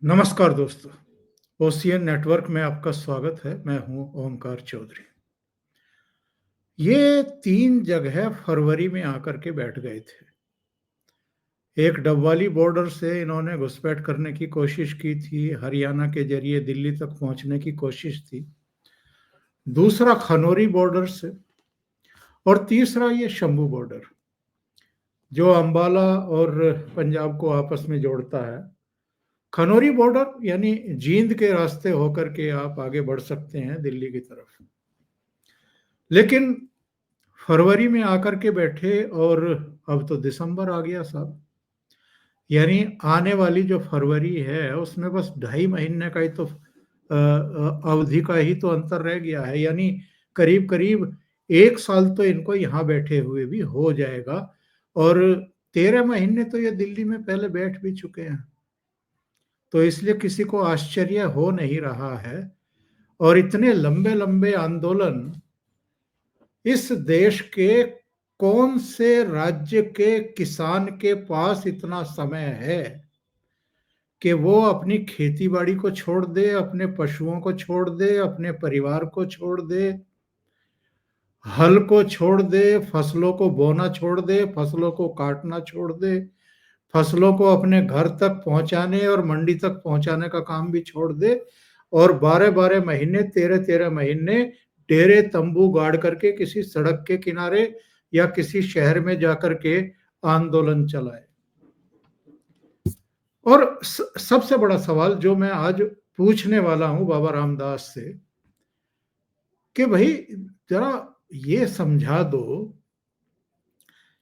नमस्कार दोस्तों, ocean network में आपका स्वागत है। मैं हूं ओमकार चौधरी। ये 3 जगह फरवरी में आकर के बैठ गए थे। एक डबवाली बॉर्डर से इन्होंने घुसपैठ करने की कोशिश की थी, हरियाणा के जरिए दिल्ली तक पहुंचने की कोशिश थी। दूसरा खनौरी बॉर्डर से और तीसरा ये शंभू बॉर्डर, जो अंबाला और पंजाब को आपस में जोड़ता है। खनौरी बॉर्डर यानी जींद के रास्ते होकर के आप आगे बढ़ सकते हैं दिल्ली की तरफ। लेकिन फरवरी में आकर के बैठे और अब तो दिसंबर आ गया साहब। यानी आने वाली जो फरवरी है उसमें बस 2.5 महीने का ही तो अवधि का ही तो अंतर रह गया है। यानी करीब करीब 1 साल तो इनको यहाँ बैठे हुए भी हो जाएगा। और 13 महीने तो ये दिल्ली में पहले बैठ भी चुके हैं, तो इसलिए किसी को आश्चर्य हो नहीं रहा है। और इतने लंबे लंबे आंदोलन इस देश के कौन से राज्य के किसान के पास इतना समय है कि वो अपनी खेती बाड़ी को छोड़ दे, अपने पशुओं को छोड़ दे, अपने परिवार को छोड़ दे, हल को छोड़ दे, फसलों को बोना छोड़ दे, फसलों को काटना छोड़ दे, फसलों को अपने घर तक पहुंचाने और मंडी तक पहुंचाने का काम भी छोड़ दे, और 12-12 महीने, 13-13 महीने डेरे तंबू गाड़ करके किसी सड़क के किनारे या किसी शहर में जाकर के आंदोलन चलाए। और सबसे बड़ा सवाल जो मैं आज पूछने वाला हूं बाबा रामदास से, कि भाई जरा ये समझा दो,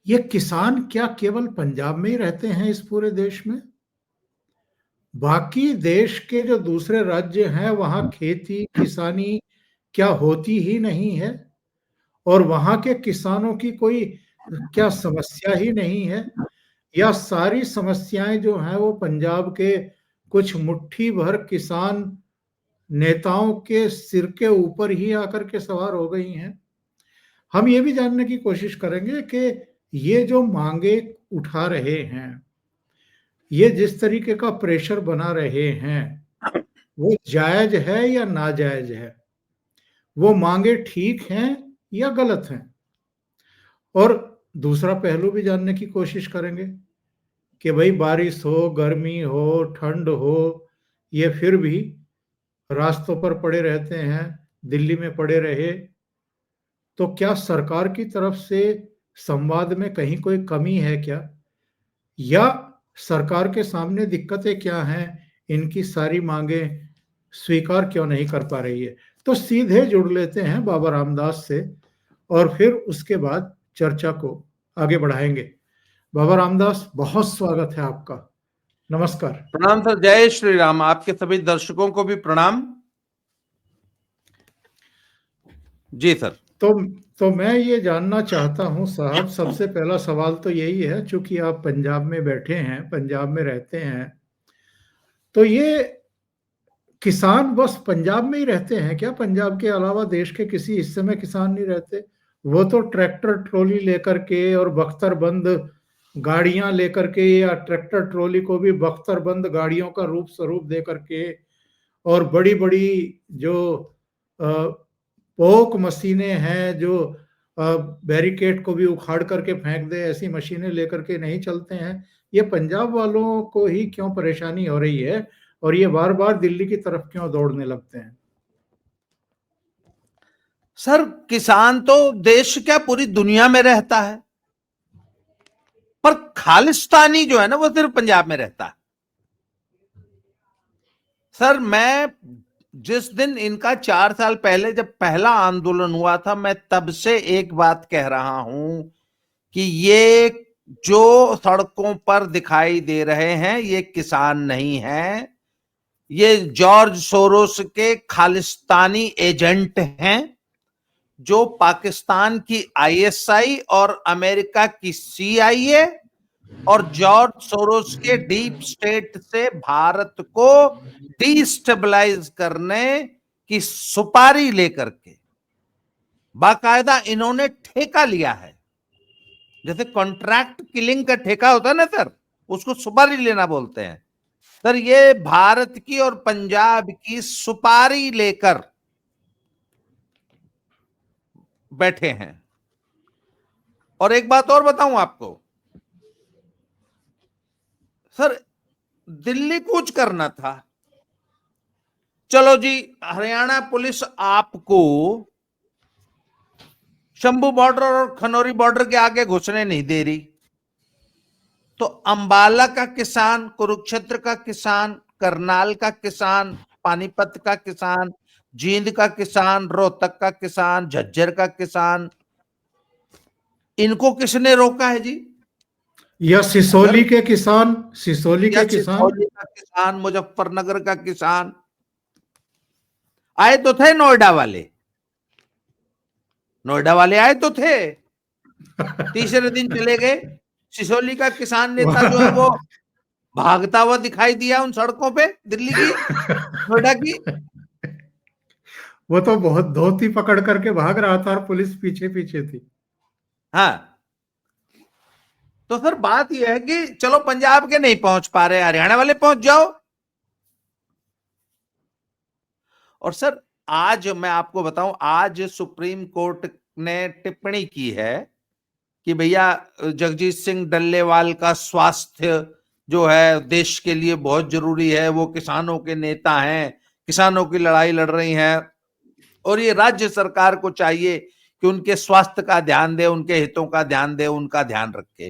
ये किसान क्या केवल पंजाब में ही रहते हैं इस पूरे देश में? बाकी देश के जो दूसरे राज्य हैं वहां खेती किसानी क्या होती ही नहीं है? और वहां के किसानों की कोई क्या समस्या ही नहीं है? या सारी समस्याएं जो हैं वो पंजाब के कुछ मुट्ठी भर किसान नेताओं के सिर के ऊपर ही आकर के सवार हो गई हैं? हम ये भी जानने की कोशिश करेंगे कि ये जो मांगे उठा रहे हैं, ये जिस तरीके का प्रेशर बना रहे हैं, वो जायज है या नाजायज है? वो मांगे ठीक हैं या गलत हैं? और दूसरा पहलू भी जानने की कोशिश करेंगे कि भाई बारिश हो, गर्मी हो, ठंड हो, ये फिर भी रास्तों पर पड़े रहते हैं, दिल्ली में पड़े रहे, तो क्या सरकार की तरफ से संवाद में कहीं कोई कमी है क्या? या सरकार के सामने दिक्कतें क्या हैं, इनकी सारी मांगे स्वीकार क्यों नहीं कर पा रही है? तो सीधे जुड़ लेते हैं बाबा रामदास से और फिर उसके बाद चर्चा को आगे बढ़ाएंगे। बाबा रामदास, बहुत स्वागत है आपका। नमस्कार। प्रणाम सर, जय श्री राम। आपके सभी दर्शकों को भी प्रणाम। जी सर। तो मैं ये जानना चाहता हूं साहब, सबसे पहला सवाल तो यही है, चूंकि आप पंजाब में बैठे हैं, पंजाब में रहते हैं, तो ये किसान बस पंजाब में ही रहते हैं क्या? पंजाब के अलावा देश के किसी हिस्से में किसान नहीं रहते? वो तो ट्रैक्टर ट्रॉली लेकर के और बख्तरबंद गाड़ियां लेकर के, या ट्रैक्टर ट्रॉली को भी बख्तरबंद गाड़ियों का रूप स्वरूप दे करके, और बड़ी बड़ी जो पोक मशीनें हैं जो बैरिकेड को भी उखाड़ करके फेंक दे, ऐसी मशीनें लेकर के नहीं चलते हैं। ये पंजाब वालों को ही क्यों परेशानी हो रही है और ये बार बार दिल्ली की तरफ क्यों दौड़ने लगते हैं? सर, किसान तो देश क्या पूरी दुनिया में रहता है, पर खालिस्तानी जो है ना वो सिर्फ पंजाब में रहता है। सर, मैं जिस दिन इनका 4 साल पहले जब पहला आंदोलन हुआ था, मैं तब से एक बात कह रहा हूं कि ये जो सड़कों पर दिखाई दे रहे हैं ये किसान नहीं है, ये जॉर्ज सोरोस के खालिस्तानी एजेंट हैं, जो पाकिस्तान की आईएसआई और अमेरिका की सीआईए और जॉर्ज सोरोस के डीप स्टेट से भारत को डिस्टेबलाइज करने की सुपारी लेकर के बाकायदा इन्होंने ठेका लिया है। जैसे कॉन्ट्रैक्ट किलिंग का ठेका होता है ना सर, उसको सुपारी लेना बोलते हैं। सर ये भारत की और पंजाब की सुपारी लेकर बैठे हैं। और एक बात और बताऊं आपको, सर दिल्ली कूच करना था, चलो जी हरियाणा पुलिस आपको शंभू बॉर्डर और खनौरी बॉर्डर के आगे घुसने नहीं दे रही, तो अंबाला का किसान, कुरुक्षेत्र का किसान, करनाल का किसान, पानीपत का किसान, जींद का किसान, रोहतक का किसान, झज्जर का किसान, इनको किसने रोका है जी? या अगर सिसोली के किसान, सिसोली या के किसान सिसौली का किसान, मुजफ्फरनगर का किसान आए तो थे, नोएडा वाले, नोएडा वाले आए तो थे, तीसरे दिन चले गए। सिसोली का किसान नेता जो है वो भागता हुआ दिखाई दिया उन सड़कों पे, दिल्ली की, नोएडा की। वो तो बहुत धोती पकड़ करके भाग रहा था और पुलिस पीछे पीछे थी। हाँ, तो सर बात यह है कि चलो पंजाब के नहीं पहुंच पा रहे, हरियाणा वाले पहुंच जाओ। और सर आज मैं आपको बताऊं, आज सुप्रीम कोर्ट ने टिप्पणी की है कि भैया जगजीत सिंह डल्लेवाल का स्वास्थ्य जो है देश के लिए बहुत जरूरी है, वो किसानों के नेता हैं, किसानों की लड़ाई लड़ रही हैं, और ये राज्य सरकार को चाहिए कि उनके स्वास्थ्य का ध्यान दे, उनके हितों का ध्यान दे, उनका ध्यान रखे।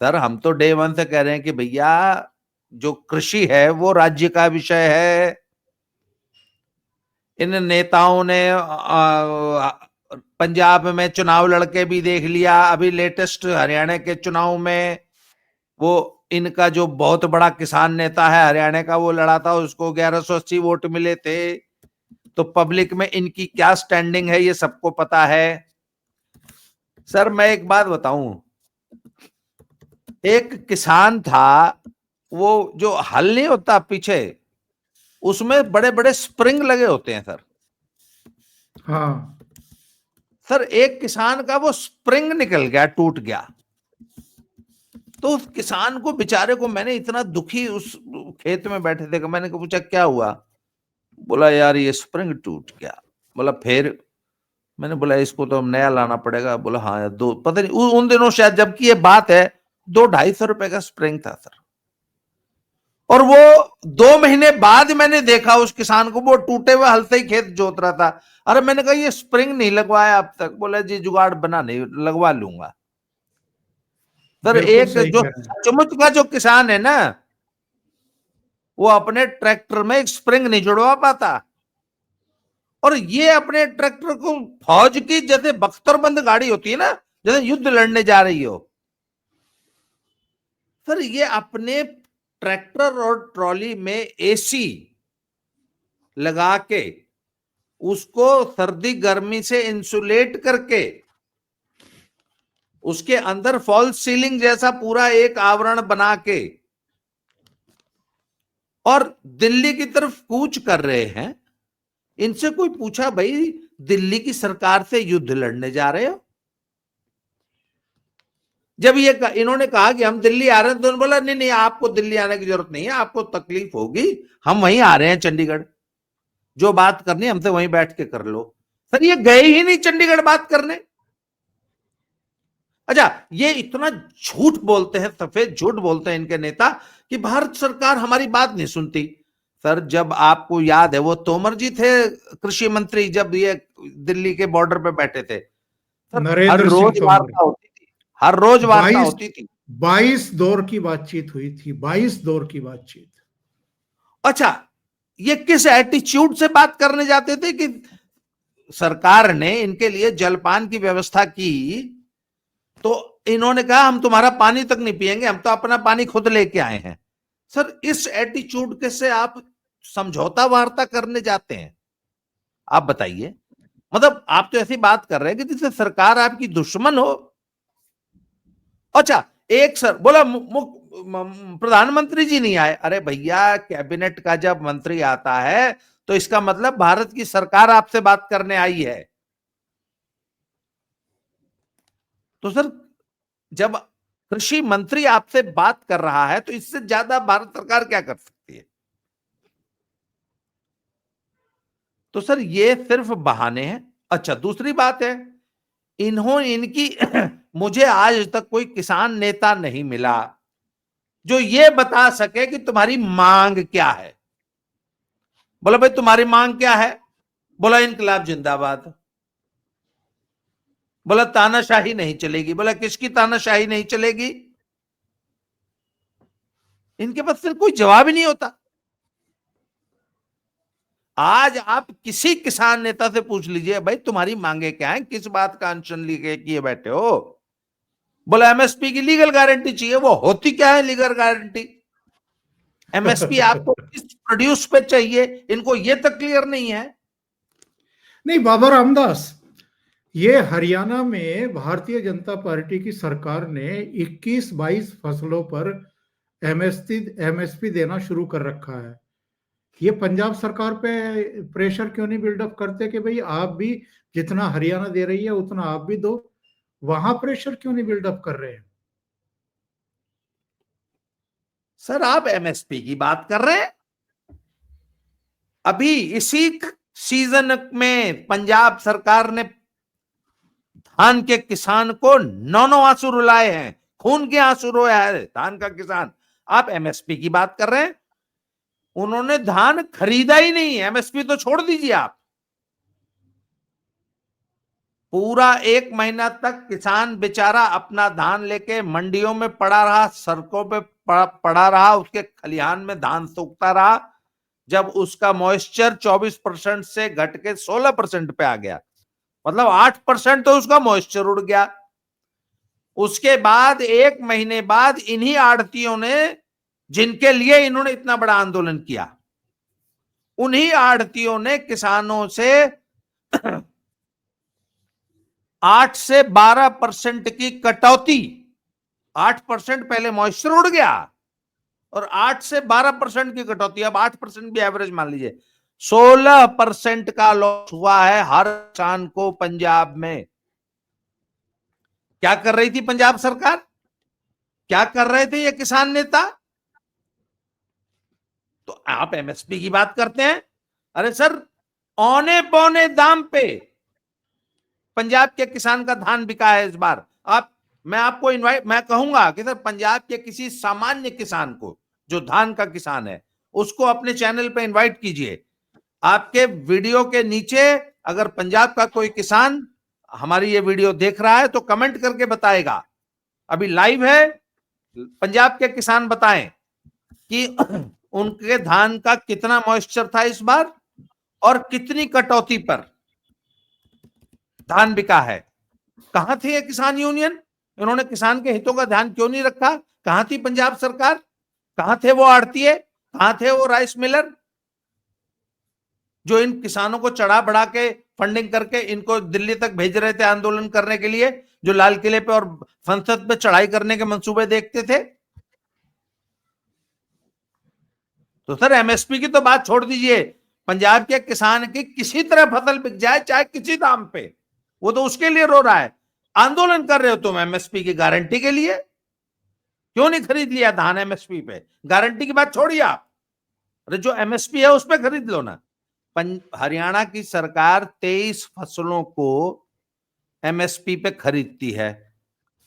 सर हम तो डे वन से कह रहे हैं कि भैया जो कृषि है वो राज्य का विषय है। इन नेताओं ने पंजाब में चुनाव लड़के भी देख लिया, अभी लेटेस्ट हरियाणा के चुनाव में वो इनका जो बहुत बड़ा किसान नेता है हरियाणा का, वो लड़ा था, उसको 1180 वोट मिले थे। तो पब्लिक में इनकी क्या स्टैंडिंग है ये सबको पता है। सर मैं एक बात बताऊं, एक किसान था, वो जो हल नहीं होता पीछे, उसमें बड़े बड़े स्प्रिंग लगे होते हैं सर। हाँ, सर एक किसान का वो स्प्रिंग निकल गया, टूट गया। तो उस किसान को बेचारे को, मैंने इतना दुखी, उस खेत में बैठे थे, मैंने पूछा क्या हुआ? बोला यार ये स्प्रिंग टूट गया। बोला फिर? मैंने बोला इसको तो हम नया लाना पड़ेगा। बोला हाँ यार, दो, पता नहीं उन दिनों शायद जबकि ये बात है, 200-250 रुपए का स्प्रिंग था सर। और वो 2 महीने बाद मैंने देखा उस किसान को, वो टूटे हुए हल से ही खेत जोत रहा था। अरे मैंने कहा ये स्प्रिंग नहीं लगवाया अब तक? बोला जी जुगाड़ बना, नहीं लगवा लूंगा। सर बिल्कुल एक सही जो कह रहे हैं। सचमुच का जो किसान है ना, वो अपने ट्रैक्टर में एक स्प्रिंग नहीं जुड़वा पाता, और ये अपने ट्रैक्टर को फौज की जैसे बख्तरबंद गाड़ी होती है ना, जैसे युद्ध लड़ने जा रही हो, सर ये अपने ट्रैक्टर और ट्रॉली में एसी लगा के, उसको सर्दी गर्मी से इंसुलेट करके, उसके अंदर फॉल्स सीलिंग जैसा पूरा एक आवरण बना के, और दिल्ली की तरफ कूच कर रहे हैं। इनसे कोई पूछा भाई दिल्ली की सरकार से युद्ध लड़ने जा रहे हो? जब ये इन्होंने कहा कि हम दिल्ली आ रहे हैं, तो उन्होंने बोला नहीं नहीं आपको दिल्ली आने की जरूरत नहीं है, आपको तकलीफ होगी, हम वहीं आ रहे हैं चंडीगढ़, जो बात करनी हमसे वहीं बैठ के कर लो। सर ये गए ही नहीं चंडीगढ़ बात करने। अच्छा, ये इतना झूठ बोलते हैं, सफेद झूठ बोलते हैं इनके नेता, कि भारत सरकार हमारी बात नहीं सुनती। सर जब आपको याद है, वो तोमर जी थे कृषि मंत्री, जब ये दिल्ली के बॉर्डर पे बैठे थे, सर हर नरेंद्र सिंह रोज तोमर। वार्ता होती थी, हर रोज वार्ता 22 होती थी। 22 दौर की बातचीत हुई थी, 22 दौर की बातचीत। अच्छा, ये किस एटीट्यूड से बात करने जाते थे कि सरकार ने इनके लिए जलपान की व्यवस्था की, तो इन्होंने कहा हम तुम्हारा पानी तक नहीं पिएंगे, हम तो अपना पानी खुद लेके आए हैं। सर इस एटीट्यूड के से आप समझौता वार्ता करने जाते हैं? आप बताइए, मतलब आप तो ऐसी बात कर रहे हैं कि जिससे सरकार आपकी दुश्मन हो। अच्छा, एक सर बोला प्रधानमंत्री जी नहीं आए। अरे भैया कैबिनेट का जब मंत्री आता है तो इसका मतलब भारत की सरकार आपसे बात करने आई है। तो सर जब कृषि मंत्री आपसे बात कर रहा है तो इससे ज्यादा भारत सरकार क्या कर सकती है? तो सर ये सिर्फ बहाने हैं। अच्छा, दूसरी बात है, इनकी मुझे आज तक कोई किसान नेता नहीं मिला जो ये बता सके कि तुम्हारी मांग क्या है। बोला भाई तुम्हारी मांग क्या है? बोला इनकलाब जिंदाबाद। बोला तानाशाही नहीं चलेगी। बोला किसकी तानाशाही नहीं चलेगी? इनके पास फिर कोई जवाब ही नहीं होता। आज आप किसी किसान नेता से पूछ लीजिए भाई तुम्हारी मांगे क्या है, किस बात का अनशन लेके किए बैठे हो? बोला एमएसपी की लीगल गारंटी चाहिए। वो होती क्या है लीगल गारंटी? एमएसपी आपको किस प्रोड्यूस पे चाहिए, इनको ये तक क्लियर नहीं है। नहीं बाबा रामदास, ये हरियाणा में भारतीय जनता पार्टी की सरकार ने 21-22 फसलों पर एमएसपी देना शुरू कर रखा है। ये पंजाब सरकार पे प्रेशर क्यों नहीं बिल्डअप करते कि भाई आप भी जितना हरियाणा दे रही है उतना आप भी दो? वहां प्रेशर क्यों नहीं बिल्डअप कर रहे हैं? सर आप एमएसपी की बात कर रहे हैं। अभी इसी सीजन में पंजाब सरकार ने धान के किसान को 9 आंसू रुलाए हैं, खून के आंसू रोया है धान का किसान। आप एमएसपी की बात कर रहे हैं। उन्होंने धान खरीदा ही नहीं, एमएसपी तो छोड़ दीजिए आप। पूरा 1 महीना तक किसान बेचारा अपना धान लेके मंडियों में पड़ा रहा, सड़कों पे पड़ा रहा, उसके खलिहान में धान सूखता रहा। जब उसका मॉइस्चर 24% से घट के 16% पे आ गया, मतलब 8% तो उसका मॉइस्चर उड़ गया। उसके बाद 1 महीने बाद इन्हीं आड़तियों ने, जिनके लिए इन्होंने इतना बड़ा आंदोलन किया, उन्हीं आड़तियों ने किसानों से 8 से 12% की कटौती, 8% पहले मॉइस्चर उड़ गया और 8 से 12% की कटौती, अब 8% भी एवरेज मान लीजिए, 16% का लॉस हुआ है हर किसान को पंजाब में। क्या कर रही थी पंजाब सरकार? क्या कर रहे थे ये किसान नेता? तो आप एमएसपी की बात करते हैं। अरे सर, औने पौने दाम पे पंजाब के किसान का धान बिका है इस बार। मैं कहूंगा कि सर पंजाब के किसी सामान्य किसान को, जो धान का किसान है, उसको अपने चैनल पे इनवाइट कीजिए। आपके वीडियो के नीचे अगर पंजाब का कोई किसान हमारी ये वीडियो देख रहा है तो कमेंट करके बताएगा। अभी लाइव है, पंजाब के किसान बताएं कि उनके धान का कितना मॉइस्चर था इस बार और कितनी कटौती पर धान बिका है। कहां थी ये किसान यूनियन? इन्होंने किसान के हितों का ध्यान क्यों नहीं रखा? कहां थी पंजाब सरकार? कहां थे वो आड़तीये? कहां थे वो राइस मिलर जो इन किसानों को चढ़ा बढ़ा के फंडिंग करके इनको दिल्ली तक भेज रहे थे आंदोलन करने के लिए, जो लाल किले पे और संसद पे चढ़ाई करने के मंसूबे देखते थे? तो सर एमएसपी की तो बात छोड़ दीजिए, पंजाब के किसान की किसी तरह फसल बिक जाए, चाहे किसी दाम पे, वो तो उसके लिए रो रहा है। आंदोलन कर रहे हो तुम एमएसपी की गारंटी के लिए, क्यों नहीं खरीद लिया धान एमएसपी पे? गारंटी की बात छोड़िए आप, अरे जो एमएसपी है उस पर खरीद लो ना। हरियाणा की सरकार 23 फसलों को एमएसपी पे खरीदती है,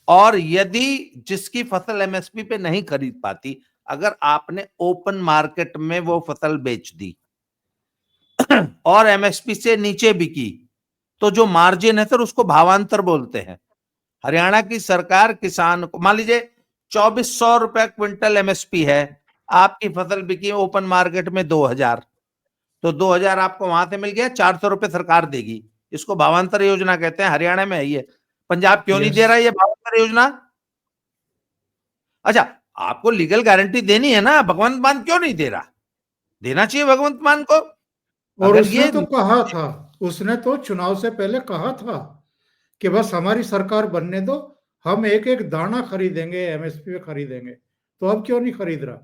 और यदि जिसकी फसल एमएसपी पे नहीं खरीद पाती, अगर आपने ओपन मार्केट में वो फसल बेच दी और एमएसपी से नीचे बिकी, तो जो मार्जिन है सर उसको भावांतर बोलते हैं। हरियाणा की सरकार किसान को, मान लीजिए 2400 रुपए क्विंटल एमएसपी है, आपकी फसल बिकी ओपन मार्केट में 2000, तो 2000 आपको वहां से मिल गया, 400 रुपए सरकार देगी। इसको भावांतर योजना कहते हैं, हरियाणा में है ये। पंजाब क्यों नहीं दे रहा है ये भावांतर योजना? अच्छा, आपको लीगल गारंटी देनी है ना, भगवंत मान क्यों नहीं दे रहा? देना चाहिए भगवंत मान को। और उसने तो कहा था, उसने तो चुनाव से पहले कहा था कि बस हमारी सरकार बनने दो, हम एक एक दाना खरीदेंगे, एमएसपी पे खरीदेंगे। तो अब क्यों नहीं खरीद रहा?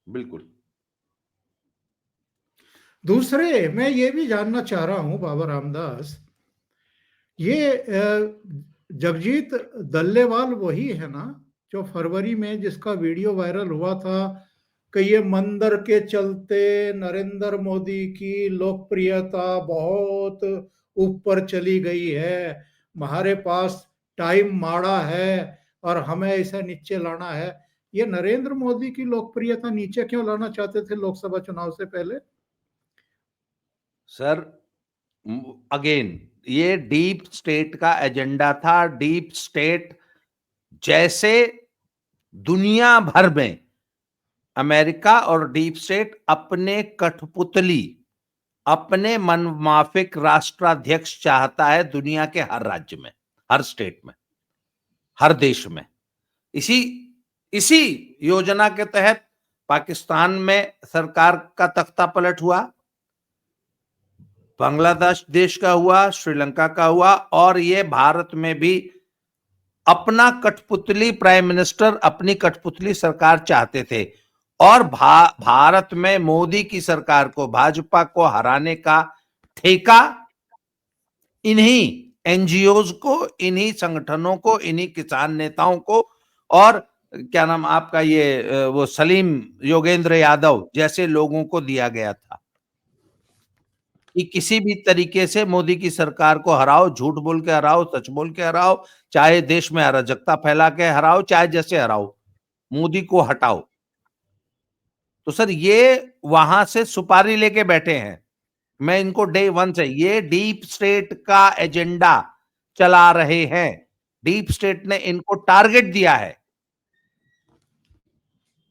बिल्कुल। दूसरे, मैं ये भी जानना चाह रहा हूं बाबा रामदास, ये जगजीत दल्लेवाल वही है ना जो फरवरी में जिसका वीडियो वायरल हुआ था कि ये मंदिर के चलते नरेंद्र मोदी की लोकप्रियता बहुत ऊपर चली गई है, हमारे पास टाइम माड़ा है और हमें इसे नीचे लाना है। ये नरेंद्र मोदी की लोकप्रियता नीचे क्यों लाना चाहते थे लोकसभा चुनाव से पहले? सर अगेन ये डीप स्टेट का एजेंडा था। डीप स्टेट जैसे दुनिया भर में अमेरिका और डीप स्टेट अपने कठपुतली, अपने मनमाफिक राष्ट्राध्यक्ष चाहता है दुनिया के हर राज्य में, हर स्टेट में, हर देश में। इसी इसी योजना के तहत पाकिस्तान में सरकार का तख्ता पलट हुआ, बांग्लादेश देश का हुआ, श्रीलंका का हुआ, और ये भारत में भी अपना कठपुतली प्राइम मिनिस्टर, अपनी कठपुतली सरकार चाहते थे। और भारत में मोदी की सरकार को, भाजपा को हराने का ठेका इन्हीं एनजीओज को, इन्हीं संगठनों को, इन्हीं किसान नेताओं को, और क्या नाम आपका ये वो सलीम योगेंद्र यादव जैसे लोगों को दिया गया था कि किसी भी तरीके से मोदी की सरकार को हराओ, झूठ बोल के हराओ, सच बोल के हराओ, चाहे देश में अराजकता फैला के हराओ, चाहे जैसे हराओ, मोदी को हटाओ। तो सर ये वहां से सुपारी लेके बैठे हैं। मैं इनको डे वन से ये डीप स्टेट का एजेंडा चला रहे हैं। डीप स्टेट ने इनको टारगेट दिया है।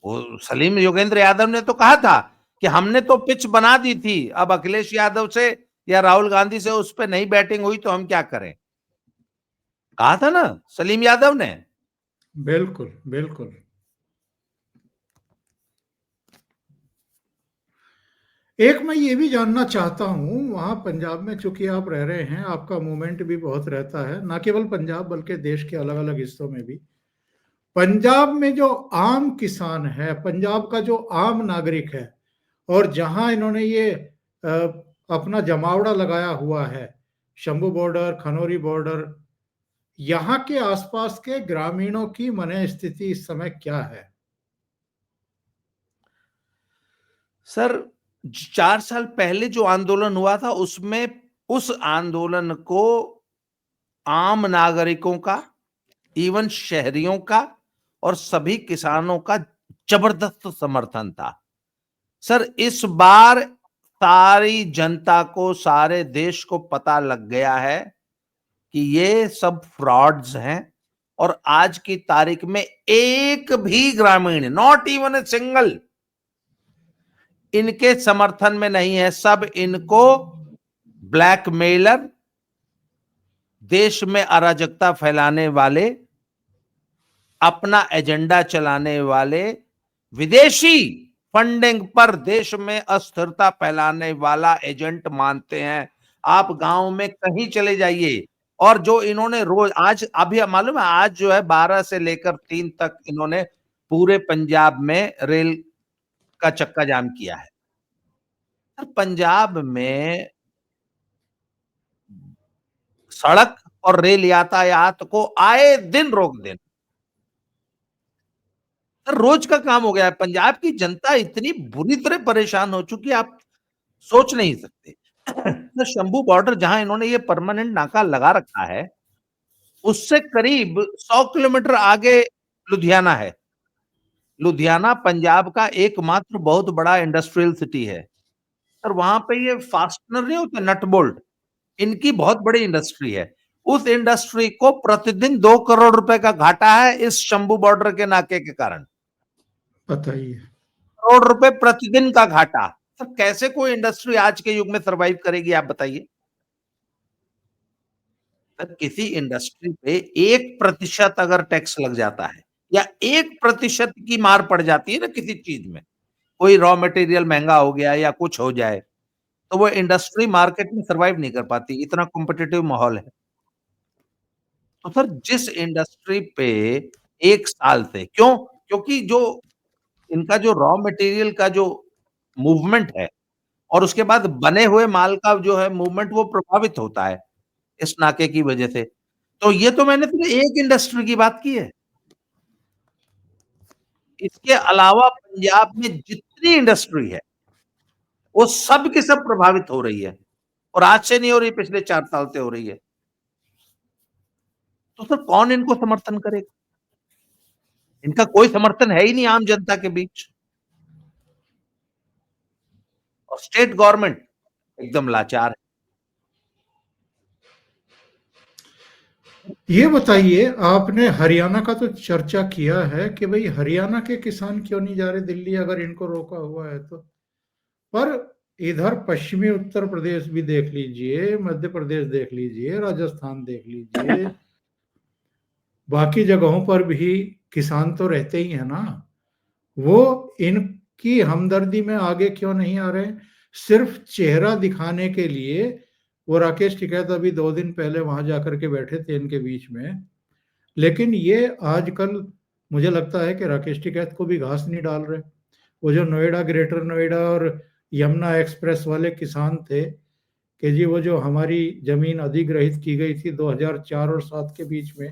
वो सलीम योगेंद्र यादव ने तो कहा था कि हमने तो पिच बना दी थी, अब अखिलेश यादव से या राहुल गांधी से उस पर नहीं बैटिंग हुई तो हम क्या करें, कहा था ना सलीम यादव ने। बिल्कुल बिल्कुल। एक मैं ये भी जानना चाहता हूँ, वहाँ पंजाब में चूंकि आप रह रहे हैं, आपका मूवमेंट भी बहुत रहता है, ना केवल पंजाब बल्कि देश के अलग अलग हिस्सों में भी। पंजाब में जो आम किसान है, पंजाब का जो आम नागरिक है, और जहां इन्होंने ये अपना जमावड़ा लगाया हुआ है, शंभू बॉर्डर, खनौरी बॉर्डर, यहाँ के आसपास के ग्रामीणों की मन स्थिति इस समय क्या है? सर 4 साल पहले जो आंदोलन हुआ था उसमें उस आंदोलन को आम नागरिकों का, इवन शहरियों का और सभी किसानों का जबरदस्त समर्थन था। सर इस बार सारी जनता को, सारे देश को पता लग गया है कि ये सब फ्रॉड्स हैं, और आज की तारीख में एक भी ग्रामीण, नॉट इवन ए सिंगल, इनके समर्थन में नहीं है। सब इनको ब्लैकमेलर, देश में अराजकता फैलाने वाले, अपना एजेंडा चलाने वाले, विदेशी फंडिंग पर देश में अस्थिरता फैलाने वाला एजेंट मानते हैं। आप गांव में कहीं चले जाइए, और जो इन्होंने रोज, आज अभी मालूम है, आज जो है 12 से लेकर 3 तक इन्होंने पूरे पंजाब में रेल का चक्का जाम किया है। पंजाब में सड़क और रेल यातायात को आए दिन रोक देना रोज का काम हो गया है। पंजाब की जनता इतनी बुरी तरह परेशान हो चुकी है, आप सोच नहीं सकते। तो शंभू बॉर्डर जहां इन्होंने ये परमानेंट नाका लगा रखा है, उससे करीब 100 किलोमीटर आगे लुधियाना है। लुधियाना पंजाब का एकमात्र बहुत बड़ा इंडस्ट्रियल सिटी है। और वहां पे ये फास्टनर नहीं होते, नट बोल्ट, इनकी बहुत बड़ी इंडस्ट्री है। उस इंडस्ट्री को प्रतिदिन 2 करोड़ रुपए का घाटा है इस शंभू बॉर्डर के नाके के कारण। बताइए। करोड़ रुपए प्रतिदिन का घाटा। तो कैसे कोई इंडस्ट्री आज के युग में सरवाइव करेगी, आप बताइए। किसी इंडस्ट्री पे 1% अगर टैक्स लग जाता है, या 1% की मार पड़ जाती है ना किसी चीज में, कोई रॉ मटेरियल महंगा हो गया या कुछ हो जाए, तो वो इंडस्ट्री मार्केट में सरवाइव नहीं कर पाती, इतना कॉम्पिटिटिव माहौल है। तो सर जिस इंडस्ट्री पे 1 साल से, क्यों? क्योंकि जो इनका जो रॉ मटेरियल का जो मूवमेंट है, और उसके बाद बने हुए माल का जो है मूवमेंट, वो प्रभावित होता है इस नाके की वजह से। तो ये तो मैंने सिर्फ एक इंडस्ट्री की बात की है। इसके अलावा पंजाब में जितनी इंडस्ट्री है वो सब की सब प्रभावित हो रही है, और आज से नहीं हो रही, पिछले 4 साल से हो रही है। तो सर कौन इनको समर्थन करेगा? इनका कोई समर्थन है ही नहीं आम जनता के बीच। और स्टेट गवर्नमेंट एकदम लाचार है। ये बताइए, आपने हरियाणा का तो चर्चा किया है कि भाई हरियाणा के किसान क्यों नहीं जा रहे दिल्ली, अगर इनको रोका हुआ है तो। पर इधर पश्चिमी उत्तर प्रदेश भी देख लीजिए, मध्य प्रदेश देख लीजिए, राजस्थान देख लीजिए, बाकी जगहों पर भी किसान तो रहते ही है ना। वो इनकी हमदर्दी में आगे क्यों नहीं आ रहे? सिर्फ चेहरा दिखाने के लिए। वो राकेश टिकैत अभी 2 दिन पहले वहां जाकर के बैठे थे इनके बीच में, लेकिन ये आजकल मुझे लगता है कि राकेश टिकैत को भी घास नहीं डाल रहे। वो जो नोएडा, ग्रेटर नोएडा और यमुना एक्सप्रेस वाले किसान थे कि जी वो जो हमारी जमीन अधिग्रहित की गई थी 2004 और 7 के बीच में,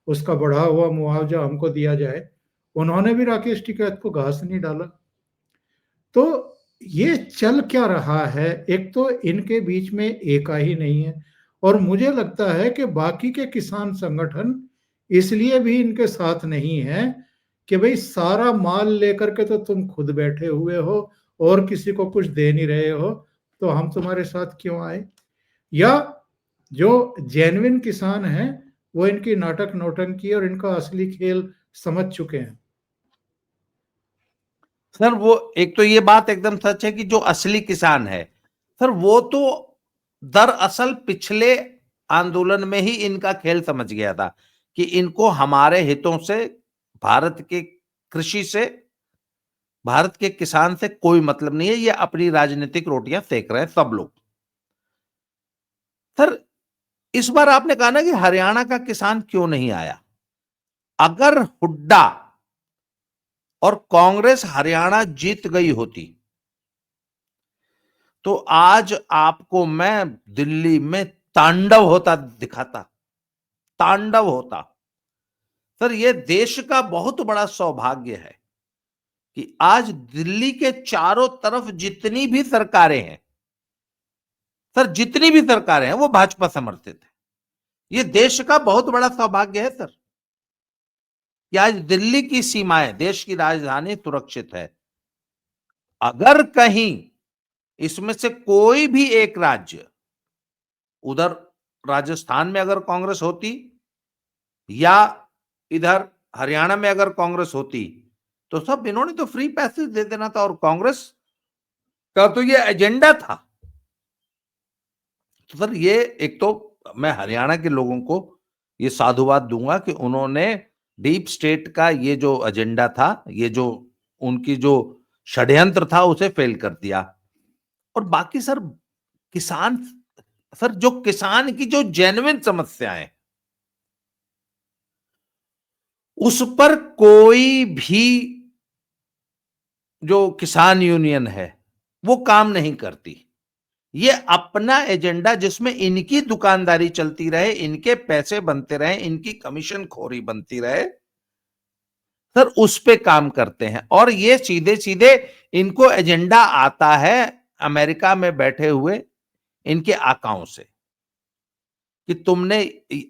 उसका बढ़ा हुआ मुआवजा हमको दिया जाए, उन्होंने भी राकेश टिकैत को घास नहीं डाला। तो ये चल क्या रहा है? एक तो इनके बीच में एका ही नहीं है, और मुझे लगता है कि बाकी के किसान संगठन इसलिए भी इनके साथ नहीं है कि भाई सारा माल लेकर के तो तुम खुद बैठे हुए हो और किसी को कुछ दे नहीं रहे हो, तो हम तुम्हारे साथ क्यों आए? या जो जेन्युइन किसान हैं वो इनकी नाटक नौटंकी और इनका असली खेल समझ चुके हैं। सर वो एक तो ये बात एकदम सच है कि जो असली किसान है सर, वो तो दरअसल पिछले आंदोलन में ही इनका खेल समझ गया था कि इनको हमारे हितों से, भारत के कृषि से, भारत के किसान से कोई मतलब नहीं है। ये अपनी राजनीतिक रोटियां सेक रहे हैं सब लोग। सर इस बार आपने कहा ना कि हरियाणा का किसान क्यों नहीं आया। अगर हुड्डा और कांग्रेस हरियाणा जीत गई होती तो आज आपको मैं दिल्ली में तांडव होता दिखाता, तांडव होता। सर ये देश का बहुत बड़ा सौभाग्य है कि आज दिल्ली के चारों तरफ जितनी भी सरकारें हैं, सर जितनी भी सरकारें हैं वो भाजपा समर्थित है। ये देश का बहुत बड़ा सौभाग्य है सर कि आज दिल्ली की सीमाएं, देश की राजधानी सुरक्षित है। अगर कहीं इसमें से कोई भी एक राज्य, उधर राजस्थान में अगर कांग्रेस होती या इधर हरियाणा में अगर कांग्रेस होती, तो सब इन्होंने तो फ्री पैसेज दे देना था, और कांग्रेस का तो ये एजेंडा था। तो सर ये एक तो मैं हरियाणा के लोगों को ये साधुवाद दूंगा कि उन्होंने डीप स्टेट का ये जो एजेंडा था, ये जो उनकी जो षड्यंत्र था, उसे फेल कर दिया। और बाकी सर किसान, सर जो किसान की जो जेन्युइन समस्याएं, उस पर कोई भी जो किसान यूनियन है वो काम नहीं करती। ये अपना एजेंडा जिसमें इनकी दुकानदारी चलती रहे, इनके पैसे बनते रहे, इनकी कमीशन खोरी बनती रहे, सर उस पे काम करते हैं। और ये सीधे सीधे इनको एजेंडा आता है अमेरिका में बैठे हुए इनके आकाओं से कि तुमने,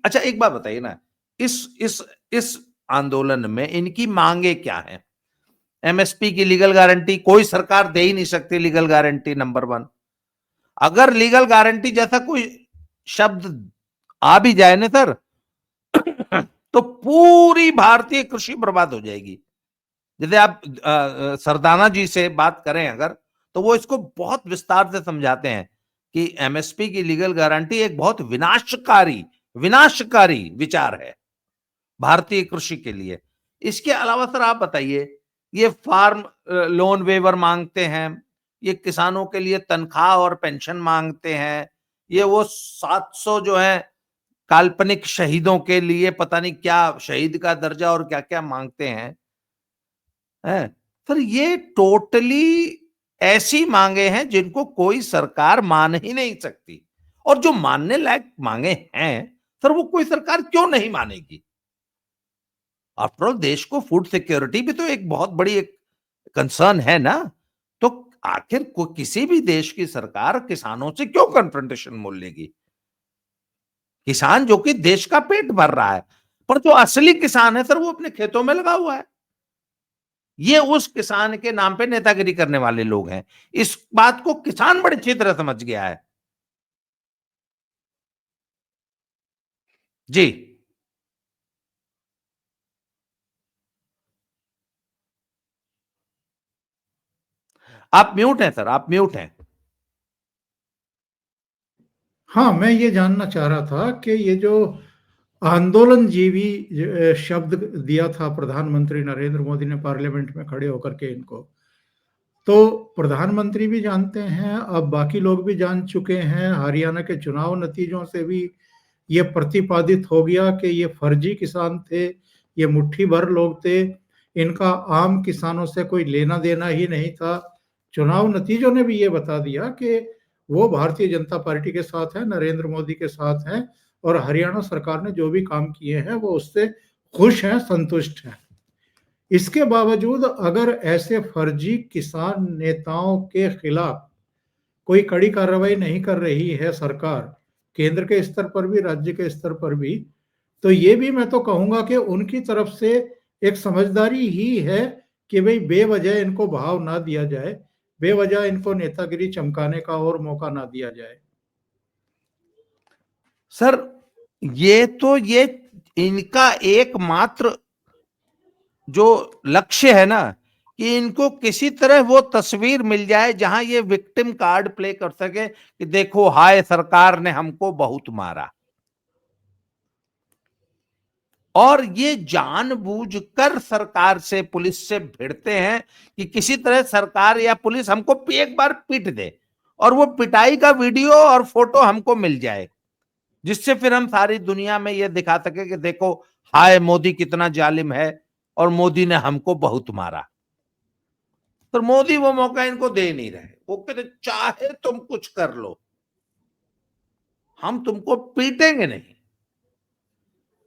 अच्छा एक बात बताइए ना, इस आंदोलन में इनकी मांगे क्या हैं? एमएसपी की लीगल गारंटी कोई सरकार दे ही नहीं सकती, लीगल गारंटी नंबर 1। अगर लीगल गारंटी जैसा कोई शब्द आ भी जाए ना सर, तो पूरी भारतीय कृषि बर्बाद हो जाएगी। जैसे आप सरदाना जी से बात करें अगर, तो वो इसको बहुत विस्तार से समझाते हैं कि एमएसपी की लीगल गारंटी एक बहुत विनाशकारी विनाशकारी विचार है भारतीय कृषि के लिए। इसके अलावा सर आप बताइए, ये फार्म लोन वेवर मांगते हैं, ये किसानों के लिए तनख्वाह और पेंशन मांगते हैं, ये वो 700 जो है काल्पनिक शहीदों के लिए पता नहीं क्या शहीद का दर्जा और क्या क्या मांगते हैं, है? सर ये टोटली ऐसी मांगे हैं जिनको कोई सरकार मान ही नहीं सकती। और जो मानने लायक मांगे हैं सर, वो कोई सरकार क्यों नहीं मानेगी? आफ्टर ऑल देश को फूड सिक्योरिटी भी तो एक बहुत बड़ी एक कंसर्न है ना। तो आखिर किसी भी देश की सरकार किसानों से क्यों कन्फ्रंटेशन मोल लेगी? किसान जो कि देश का पेट भर रहा है, पर जो असली किसान है सर वो अपने खेतों में लगा हुआ है। ये उस किसान के नाम पे नेतागिरी करने वाले लोग हैं। इस बात को किसान बड़ी अच्छी तरह समझ गया है। जी। आप म्यूट हैं सर, आप म्यूट हैं। हाँ, मैं ये जानना चाह रहा था कि ये जो आंदोलन जीवी शब्द दिया था प्रधानमंत्री नरेंद्र मोदी ने पार्लियामेंट में खड़े होकर के इनको, तो प्रधानमंत्री भी जानते हैं, अब बाकी लोग भी जान चुके हैं, हरियाणा के चुनाव नतीजों से भी ये प्रतिपादित हो गया कि ये फर्जी किसान थे, ये मुट्ठी भर लोग थे, इनका आम किसानों से कोई लेना देना ही नहीं था। चुनाव नतीजों ने भी ये बता दिया कि वो भारतीय जनता पार्टी के साथ है, नरेंद्र मोदी के साथ हैं, और हरियाणा सरकार ने जो भी काम किए हैं वो उससे खुश हैं, संतुष्ट हैं। इसके बावजूद अगर ऐसे फर्जी किसान नेताओं के खिलाफ कोई कड़ी कार्रवाई नहीं कर रही है सरकार, केंद्र के स्तर पर भी, राज्य के स्तर पर भी, तो ये भी मैं तो कहूंगा कि उनकी तरफ से एक समझदारी ही है कि भाई बेवजह इनको भाव ना दिया जाए, बेवजह इनको नेतागिरी चमकाने का और मौका ना दिया जाए। सर ये इनका एकमात्र जो लक्ष्य है ना कि इनको किसी तरह वो तस्वीर मिल जाए जहां ये विक्टिम कार्ड प्ले कर सके कि देखो हाय सरकार ने हमको बहुत मारा। और ये जानबूझकर सरकार से, पुलिस से भिड़ते हैं कि किसी तरह सरकार या पुलिस हमको एक बार पीट दे और वो पिटाई का वीडियो और फोटो हमको मिल जाए, जिससे फिर हम सारी दुनिया में ये दिखा सके कि देखो हाय मोदी कितना जालिम है और मोदी ने हमको बहुत मारा। तो मोदी वो मौका इनको दे नहीं रहे। वो कहते चाहे तुम कुछ कर लो, हम तुमको पीटेंगे नहीं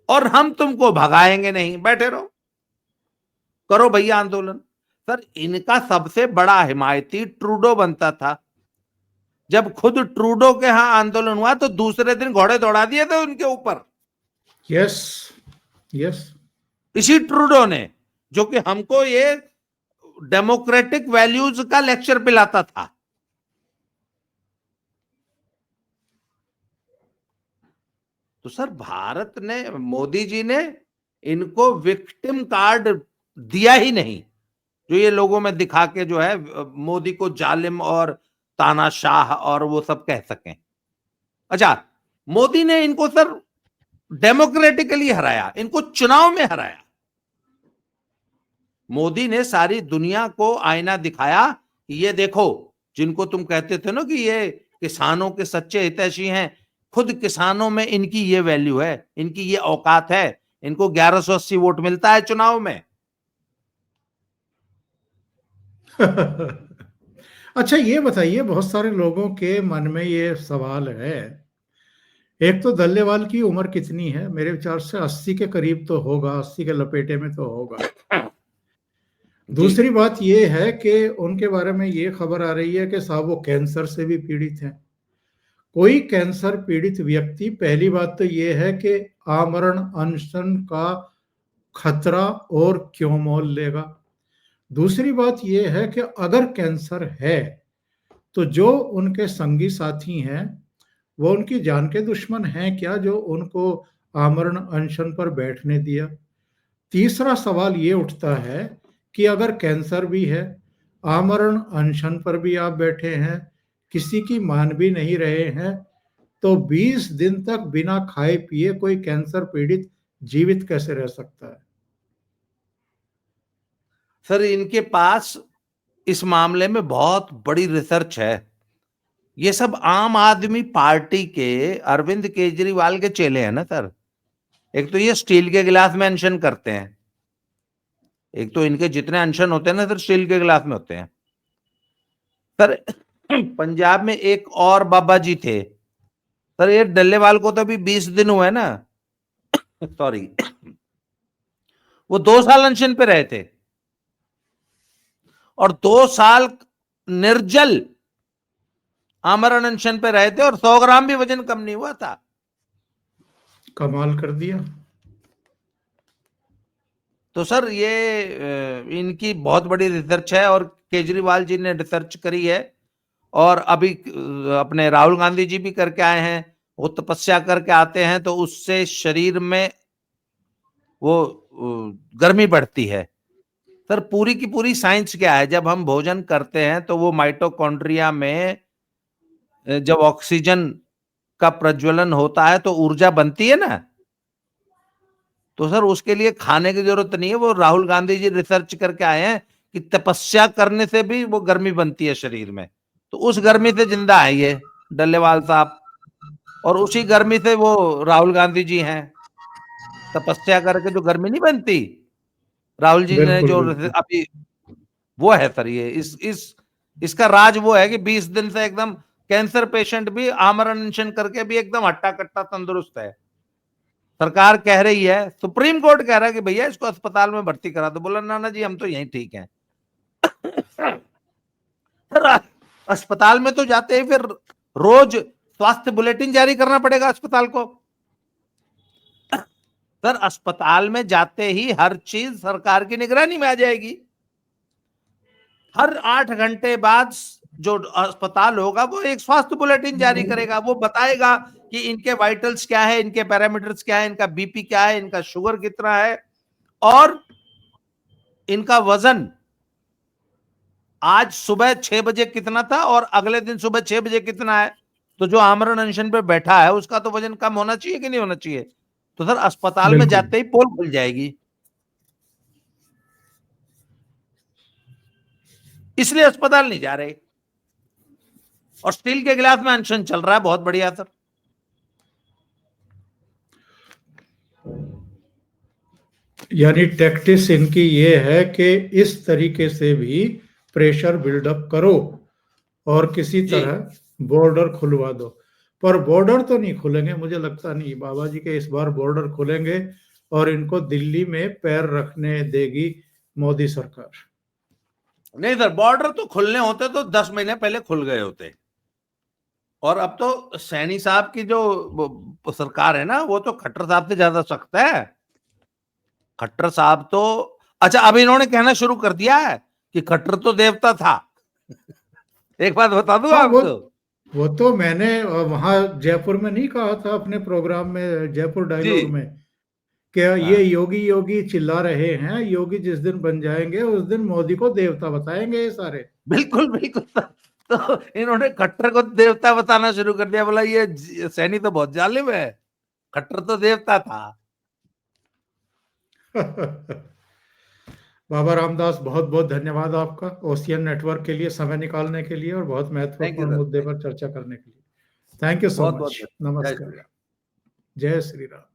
और हम तुमको भगाएंगे नहीं, बैठे रहो, करो भैया आंदोलन। सर इनका सबसे बड़ा हिमायती ट्रूडो बनता था। जब खुद ट्रूडो के यहां आंदोलन हुआ तो दूसरे दिन घोड़े दौड़ा दिए थे उनके ऊपर। Yes yes. इसी ट्रूडो ने, जो कि हमको ये डेमोक्रेटिक वैल्यूज का लेक्चर पिलाता था। तो सर भारत ने, मोदी जी ने इनको विक्टिम कार्ड दिया ही नहीं, जो ये लोगों में दिखा के जो है मोदी को जालिम और तानाशाह और वो सब कह सकें। अच्छा, मोदी ने इनको सर डेमोक्रेटिकली हराया, इनको चुनाव में हराया। मोदी ने सारी दुनिया को आईना दिखाया कि ये देखो, जिनको तुम कहते थे ना कि ये किसानों के सच्चे हितैषी हैं, खुद किसानों में इनकी ये वैल्यू है, इनकी ये औकात है, इनको 1180 वोट मिलता है चुनाव में। अच्छा, ये बताइए, बहुत सारे लोगों के मन में ये सवाल है, एक तो दल्लेवाल की उम्र कितनी है? मेरे विचार से 80 के करीब तो होगा, 80 के लपेटे में तो होगा। दूसरी बात ये है कि उनके बारे में ये खबर आ रही है कि साहब वो कैंसर से भी पीड़ित हैं। कोई कैंसर पीड़ित व्यक्ति, पहली बात तो ये है कि आमरण अनशन का खतरा और क्यों मोल लेगा। दूसरी बात ये है कि अगर कैंसर है तो जो उनके संगी साथी हैं वो उनकी जान के दुश्मन हैं क्या, जो उनको आमरण अनशन पर बैठने दिया? तीसरा सवाल ये उठता है कि अगर कैंसर भी है, आमरण अनशन पर भी आप बैठे हैं, किसी की मान भी नहीं रहे हैं, तो 20 दिन तक बिना खाए पिए कोई कैंसर पीड़ित जीवित कैसे रह सकता है? सर इनके पास इस मामले में बहुत बड़ी रिसर्च है। ये सब आम आदमी पार्टी के अरविंद केजरीवाल के चेले हैं ना सर। एक तो ये स्टील के गिलास में अनशन करते हैं, एक तो इनके जितने अनशन होते हैं ना सर स्टील के गिलास में होते हैं। सर पंजाब में एक और बाबा जी थे सर, ये डल्लेवाल को तो अभी 20 दिन हुए ना, सॉरी, वो 2 साल अनशन पे रहे थे और 2 साल निर्जल आमरण अनशन पे रहे थे और 100 ग्राम भी वजन कम नहीं हुआ था। कमाल कर दिया। तो सर ये इनकी बहुत बड़ी रिसर्च है और केजरीवाल जी ने रिसर्च करी है और अभी अपने राहुल गांधी जी भी करके आए हैं। वो तपस्या करके आते हैं तो उससे शरीर में वो गर्मी बढ़ती है। सर पूरी की पूरी साइंस क्या है, जब हम भोजन करते हैं तो वो माइटोकॉन्ड्रिया में जब ऑक्सीजन का प्रज्वलन होता है तो ऊर्जा बनती है ना, तो सर उसके लिए खाने की जरूरत नहीं है। वो राहुल गांधी जी रिसर्च करके आए हैं कि तपस्या करने से भी वो गर्मी बनती है शरीर में, तो उस गर्मी से जिंदा है ये डल्लेवाल साहब, और उसी गर्मी से वो राहुल गांधी जी हैं। तपस्या करके जो गर्मी नहीं बनती, राहुल जी ने बिल्कुल जो बिल्कुल। अभी वो है सर, ये इसका राज वो है कि 20 दिन से एकदम कैंसर पेशेंट भी आमरण अनशन करके भी एकदम हट्टा कट्टा तंदुरुस्त है। सरकार कह रही है, सुप्रीम कोर्ट कह रहा है कि भैया इसको अस्पताल में भर्ती करा दो। बोला नाना जी हम तो यहीं ठीक हैं। अस्पताल में तो जाते ही फिर रोज स्वास्थ्य बुलेटिन जारी करना पड़ेगा अस्पताल को। सर अस्पताल में जाते ही हर चीज सरकार की निगरानी में आ जाएगी। हर 8 घंटे बाद जो अस्पताल होगा वो एक स्वास्थ्य बुलेटिन जारी करेगा। वो बताएगा कि इनके वाइटल्स क्या है, इनके पैरामीटर्स क्या है, इनका बीपी क्या है, इनका शुगर कितना है और इनका वजन आज सुबह 6 बजे कितना था और अगले दिन सुबह 6 बजे कितना है। तो जो आमरण अनशन पे बैठा है उसका तो वजन कम होना चाहिए कि नहीं होना चाहिए। तो सर अस्पताल में बिल्कुल जाते ही पोल खुल जाएगी। इसलिए अस्पताल नहीं जा रहे और स्टील के गिलास में अनशन चल रहा है। बहुत बढ़िया सर। यानी टैक्टिस इनकी ये है कि इस तरीके से भी प्रेशर बिल्डअप करो और किसी जी तरह बॉर्डर खुलवा दो। पर बॉर्डर तो नहीं खुलेंगे, मुझे लगता नहीं बाबा जी के इस बार बॉर्डर खुलेंगे और इनको दिल्ली में पैर रखने देगी मोदी सरकार। नहीं सर, बॉर्डर तो खुलने होते तो 10 महीने पहले खुल गए होते। और अब तो सैनी साहब की जो सरकार है ना, वो तो खट्टर साहब से ज्यादा सख्त है। खट्टर साहब तो, अच्छा अब इन्होंने कहना शुरू कर दिया है कि खट्टर तो देवता था। एक बात बता दूं हाँ आपको। वो तो मैंने वहां जयपुर में नहीं कहा था अपने प्रोग्राम में, जयपुर जी डायलॉग में, क्या ये हाँ योगी योगी चिल्ला रहे हैं, योगी जिस दिन बन जाएंगे उस दिन मोदी को देवता बताएंगे ये सारे। बिल्कुल बिल्कुल। तो इन्होंने खट्टर को देवता बताना शुरू कर दिया। बोला ये सैनी तो बहुत जालिम है, खट्टर तो देवता था। बाबा रामदास बहुत बहुत धन्यवाद आपका ओशियन नेटवर्क के लिए समय निकालने के लिए और बहुत थैंक यू महत्वपूर्ण सर, मुद्दे थैंक पर चर्चा करने के लिए। थैंक यू सो बहुत बहुत मच। जय श्री नमस्कार। राम। जय श्री राम।